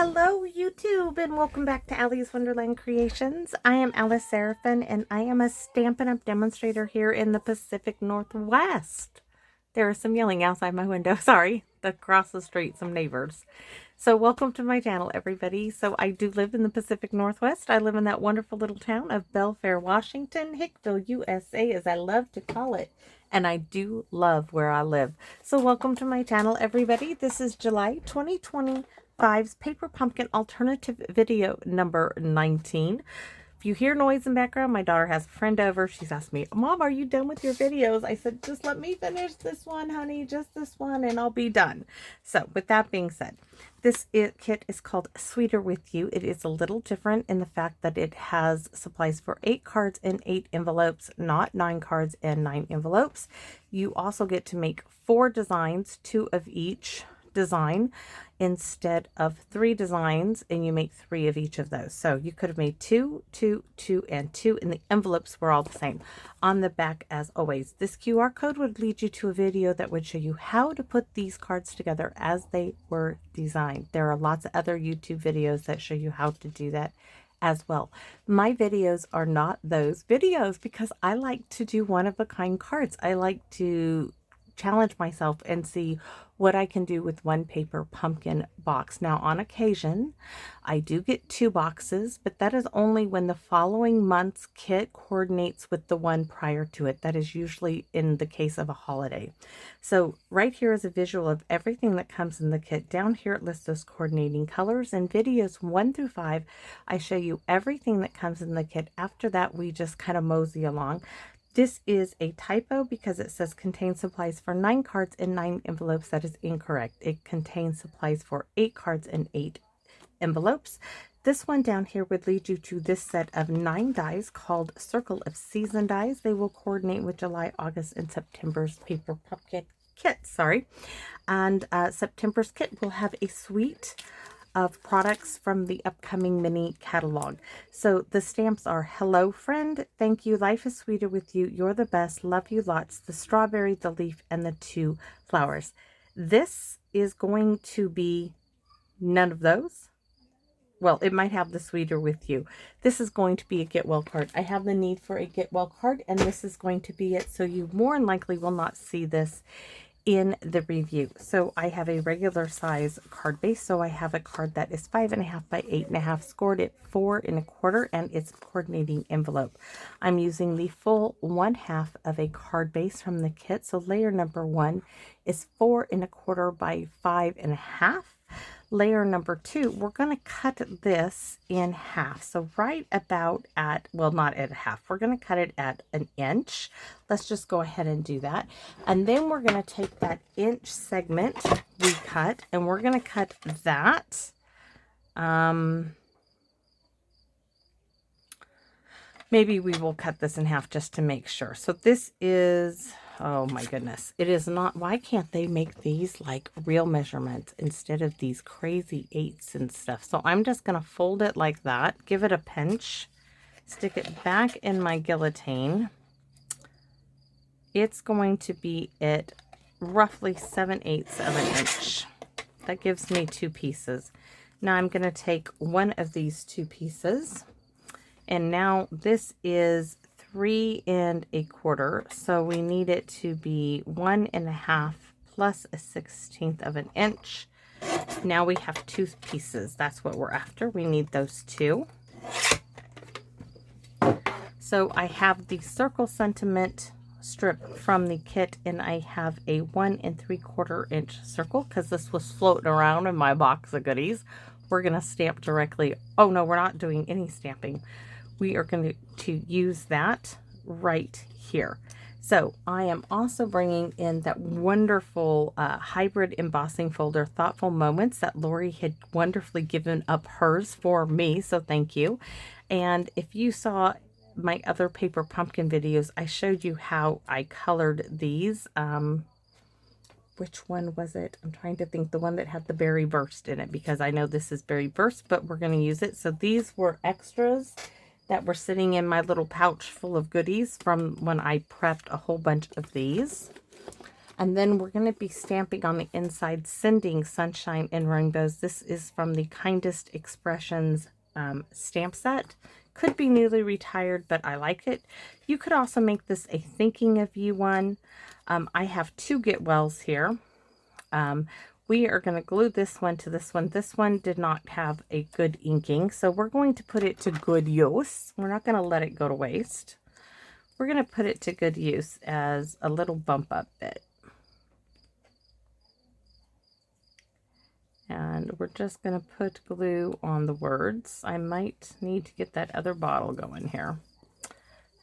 Hello YouTube and welcome back to Allie's Wonderland Creations. I am Alice Seraphin and I am a Stampin' Up! Demonstrator here in the Pacific Northwest. There is some yelling outside my window, sorry, across the street, some neighbors. So welcome to my channel, everybody. So I do live in the Pacific Northwest. I live in that wonderful little town of Belfair, Washington, Hickville, USA, as I love to call it. And I do love where I live. So welcome to my channel, everybody. This is July 2025's Paper Pumpkin Alternative video number 19. If you hear noise in the background, my daughter has a friend over. She's asked me, Mom, are you done with your videos? I said, just let me finish this one, honey, just this one, and I'll be done. So with that being said, this kit is called Sweeter With You. It is a little different in the fact that it has supplies for 8 cards and 8 envelopes, not 9 cards and 9 envelopes. You also get to make 4 designs, 2 of each design instead of 3 designs, and you make 3 of each of those. So you could have made 2, 2, 2, and 2, and the envelopes were all the same. On the back, as always, this QR code would lead you to a video that would show you how to put these cards together as they were designed. There are lots of other YouTube videos that show you how to do that as well. My videos are not those videos because I like to do one-of-a-kind cards. I like to challenge myself and see what I can do with one paper pumpkin box. Now, on occasion, I do get 2 boxes, but that is only when the following month's kit coordinates with the one prior to it. That is usually in the case of a holiday. So right here is a visual of everything that comes in the kit. Down here it lists those coordinating colors. In videos 1 through 5, I show you everything that comes in the kit. After that, we just kind of mosey along. This is a typo because it says contains supplies for 9 cards and 9 envelopes. That is incorrect. It contains supplies for 8 cards and 8 envelopes. This one down here would lead you to this set of 9 dies called Circle of Season dies. They will coordinate with July, August, and September's Paper Pumpkin kit. And September's kit will have a suite of products from the upcoming mini catalog. So the stamps are hello friend, thank you, life is sweeter with you, you're the best, love you lots, the strawberry, the leaf, and the 2 flowers. This is going to be none of those. Well, it might have the sweeter with you. This is going to be a get well card. I have the need for a get well card, and this is going to be it. So you more than likely will not see this in the review. So I have a regular size card base. So I have a card that is 5.5 by 8.5, scored at 4 1/4, and it's coordinating envelope. I'm using the full 1/2 of a card base from the kit. So layer number 1 is 4 1/4 by 5.5. Layer number 2, we're going to cut this in half. So right about at, well, not at half, we're going to cut it at 1 inch. Let's just go ahead and do that. And then we're going to take that inch segment we cut and we're going to cut that. Maybe we will cut this in half just to make sure. So this is, oh my goodness, it is not, why can't they make these like real measurements instead of these crazy 8s and stuff? So I'm just going to fold it like that, give it a pinch, stick it back in my guillotine. It's going to be at roughly 7/8 of an inch. That gives me 2 pieces. Now I'm going to take one of these 2 pieces, and now this is 3 1/4, so we need it to be 1 1/2 plus 1/16 of an inch. Now we have 2 pieces. That's what we're after. We need those 2. So I have the circle sentiment strip from the kit, and I have a 1 3/4 inch circle because this was floating around in my box of goodies. We're going to stamp directly. Oh no, we're not doing any stamping. We are going to use that right here. So I am also bringing in that wonderful hybrid embossing folder, Thoughtful Moments, that Lori had wonderfully given up hers for me. So thank you. And if you saw my other paper pumpkin videos, I showed you how I colored these. Which one was it? I'm trying to think. The one that had the berry burst in it, because I know this is berry burst, but we're going to use it. So these were extras that were sitting in my little pouch full of goodies from when I prepped a whole bunch of these. And then we're going to be stamping on the inside, Sending Sunshine and Rainbows. This is from the Kindest Expressions stamp set. Could be newly retired, but I like it. You could also make this a Thinking of You one. I have two Get Wells here. We are going to glue this one to this one. This one did not have a good inking, so we're going to put it to good use. We're not going to let it go to waste. We're going to put it to good use as a little bump up bit. And we're just going to put glue on the words. I might need to get that other bottle going here.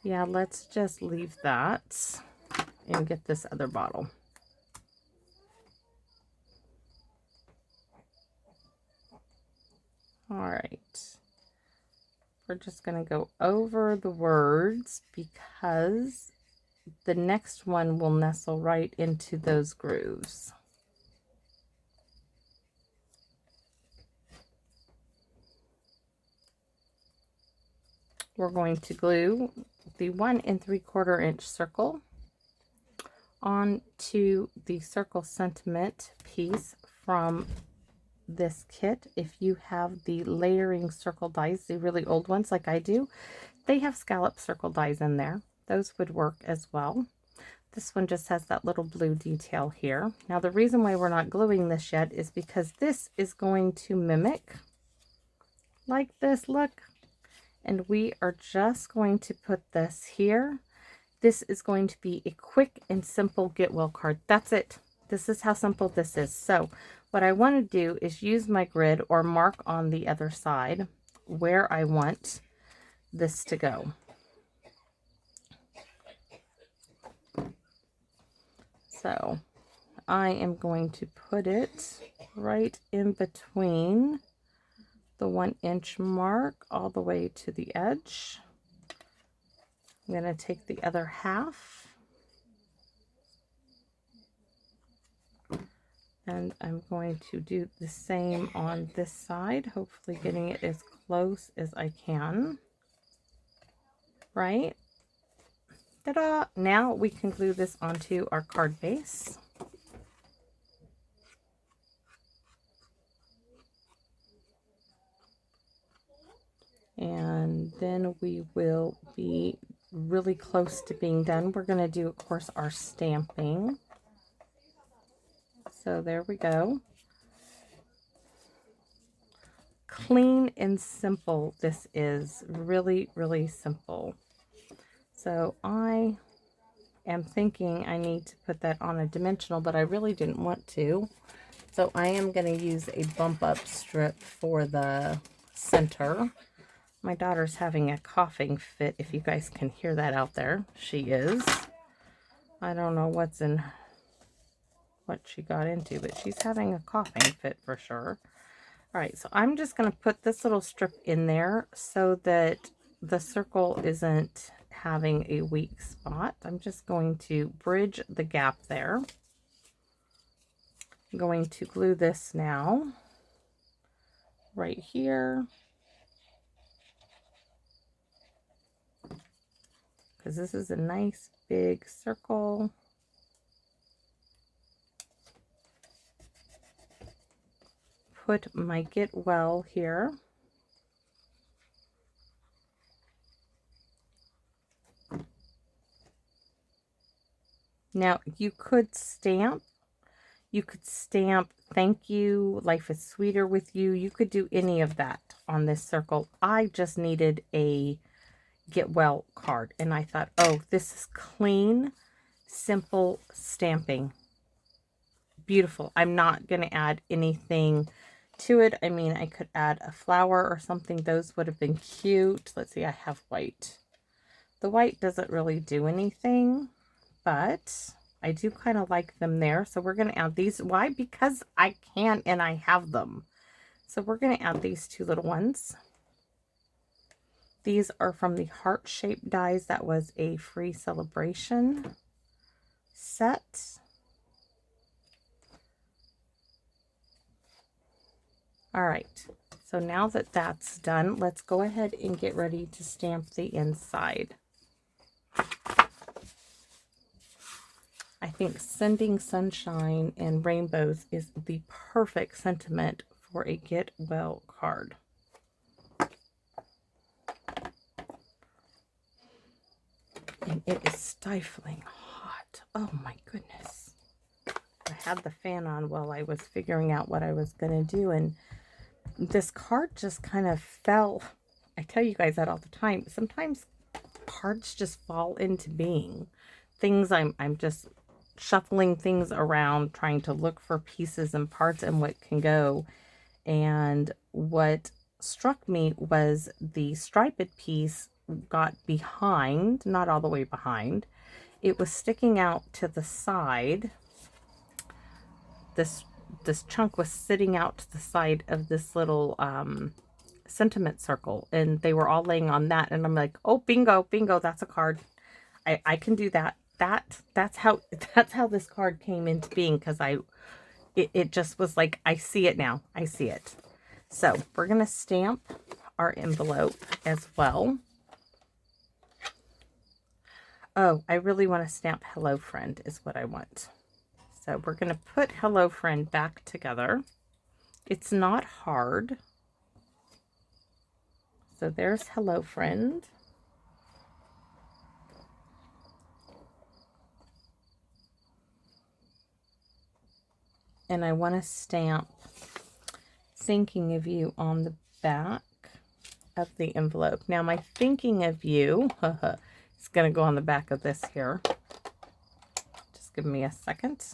Yeah, let's just leave that and get this other bottle. All right. We're just going to go over the words because the next one will nestle right into those grooves. We're going to glue the 1 3/4 inch circle onto the circle sentiment piece from this kit. If you have the layering circle dies, the really old ones like I do, they have scallop circle dies in there. Those would work as well. This one just has that little blue detail here. Now the reason why we're not gluing this yet is because this is going to mimic like this, look. And we are just going to put this here. This is going to be a quick and simple Get Well card. That's it. This is how simple this is. So what I want to do is use my grid or mark on the other side where I want this to go. So I am going to put it right in between the 1 inch mark all the way to the edge. I'm going to take the other half and I'm going to do the same on this side, hopefully getting it as close as I can. Right? Ta-da! Now we can glue this onto our card base. And then we will be really close to being done. We're going to do, of course, our stamping. So there we go. Clean and simple. This is really, really simple. So I am thinking I need to put that on a dimensional, but I really didn't want to. So I am going to use a bump up strip for the center. My daughter's having a coughing fit, if you guys can hear that out there. She is. I don't know what she got into, but she's having a coughing fit for sure. All right, so I'm just going to put this little strip in there so that the circle isn't having a weak spot. I'm just going to bridge the gap there. I'm going to glue this now right here, because this is a nice big circle. Put my Get Well here. Now you could stamp. You could stamp thank you, life is sweeter with you. You could do any of that on this circle. I just needed a Get Well card, and I thought, oh, this is clean, simple stamping. Beautiful. I'm not going to add anything to it. I mean, I could add a flower or something. Those would have been cute. Let's see, I have white. The white doesn't really do anything, but I do kind of like them there. So we're going to add these. Why? Because I can and I have them. So we're going to add these two little ones. These are from the heart-shaped dies. That was a free celebration set. All right, so now that that's done, let's go ahead and get ready to stamp the inside. I think sending sunshine and rainbows is the perfect sentiment for a get well card. And it is stifling hot. Oh my goodness. I had the fan on while I was figuring out what I was going to do, and this card just kind of fell. I tell you guys that all the time. Sometimes cards just fall into being. Things I'm just shuffling things around, trying to look for pieces and parts and what can go. And what struck me was the striped piece got behind, not all the way behind. It was sticking out to the side. This chunk was sitting out to the side of this little sentiment circle, and they were all laying on that, and I'm like, oh, bingo, that's a card. I can do that. That's how this card came into being, because it just was like, I see it now. I see it. So we're gonna stamp our envelope as well. Oh, I really want to stamp Hello Friend is what I want. So we're going to put Hello Friend back together. It's not hard. So there's Hello Friend. And I want to stamp Thinking of You on the back of the envelope. Now my Thinking of You, it's going to go on the back of this here. Just give me a second.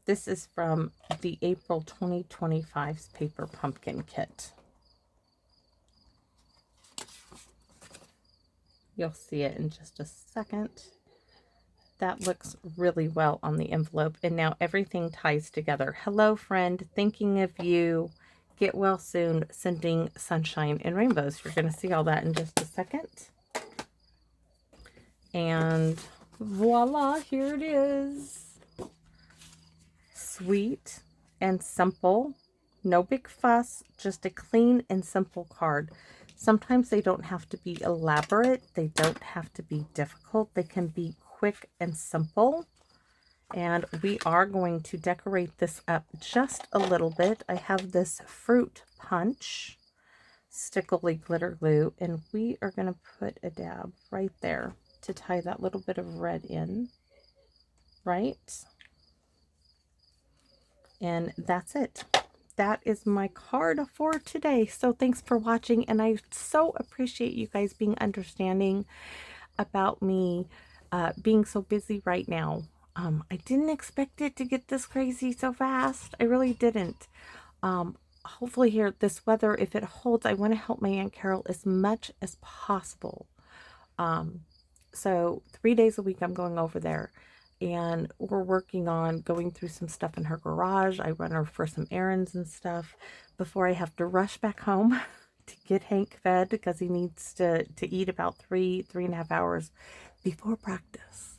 This is from the April 2025's Paper Pumpkin Kit. You'll see it in just a second. That looks really well on the envelope. And now everything ties together. Hello, friend. Thinking of you. Get well soon. Sending sunshine and rainbows. You're going to see all that in just a second. And voila, here it is. Sweet and simple, no big fuss, just a clean and simple card. Sometimes they don't have to be elaborate, they don't have to be difficult, they can be quick and simple. And we are going to decorate this up just a little bit. I have this fruit punch stickly glitter glue, and we are going to put a dab right there to tie that little bit of red in, right? And that's it. That is my card for today. So thanks for watching, and I so appreciate you guys being understanding about me being so busy right now. I didn't expect it to get this crazy so fast. I really didn't. Hopefully here, this weather, if it holds, I want to help my Aunt Carol as much as possible. So 3 days a week I'm going over there. And we're working on going through some stuff in her garage. I run her for some errands and stuff before I have to rush back home to get Hank fed, because he needs to eat about 3.5 hours before practice.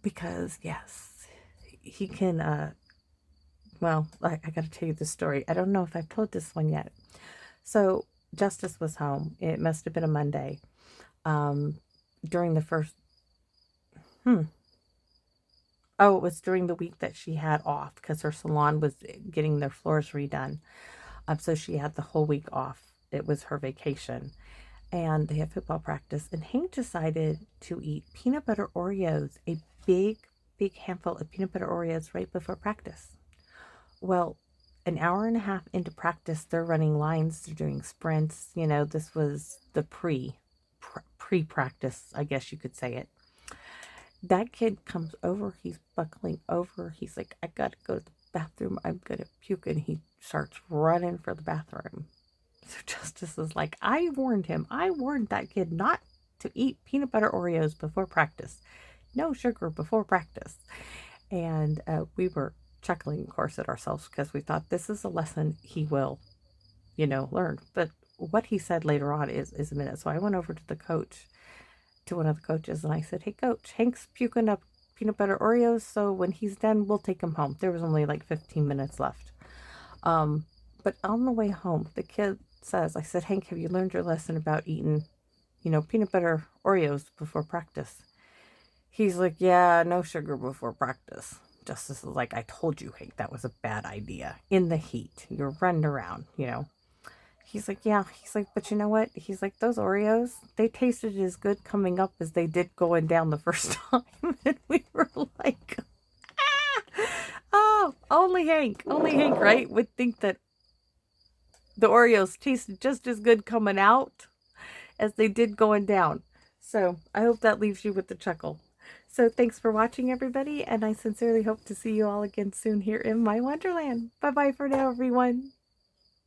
Because, yes, he can, well, I got to tell you the story. I don't know if I've told this one yet. So Justice was home. It must have been a Monday. During the first, oh, it was during the week that she had off, because her salon was getting their floors redone. So she had the whole week off. It was her vacation. And they had football practice. And Hank decided to eat peanut butter Oreos, a big handful of peanut butter Oreos right before practice. Well, an hour and a half into practice, they're running lines, they're doing sprints. You know, this was the pre-practice, I guess you could say it. That kid comes over, he's buckling over, he's like, I gotta go to the bathroom, I'm gonna puke, and he starts running for the bathroom. So Justice is like, I warned that kid not to eat peanut butter Oreos before practice. No sugar before practice. And we were chuckling, of course, at ourselves, because we thought this is a lesson he will, learn. But what he said later on is a minute. So I went over to one of the coaches, and I said, hey, coach, Hank's puking up peanut butter Oreos, so when he's done, we'll take him home. There was only like 15 minutes left. But on the way home, the kid says, I said, Hank, have you learned your lesson about eating, peanut butter Oreos before practice? He's like, yeah, no sugar before practice. Justice is like, I told you, Hank, that was a bad idea. In the heat, you're running around, you know. He's like, yeah. He's like, but you know what? He's like, those Oreos, they tasted as good coming up as they did going down the first time. And we were like, oh, only Hank, right, would think that the Oreos tasted just as good coming out as they did going down. So I hope that leaves you with a chuckle. So thanks for watching, everybody, and I sincerely hope to see you all again soon here in my Wonderland. Bye-bye for now, everyone.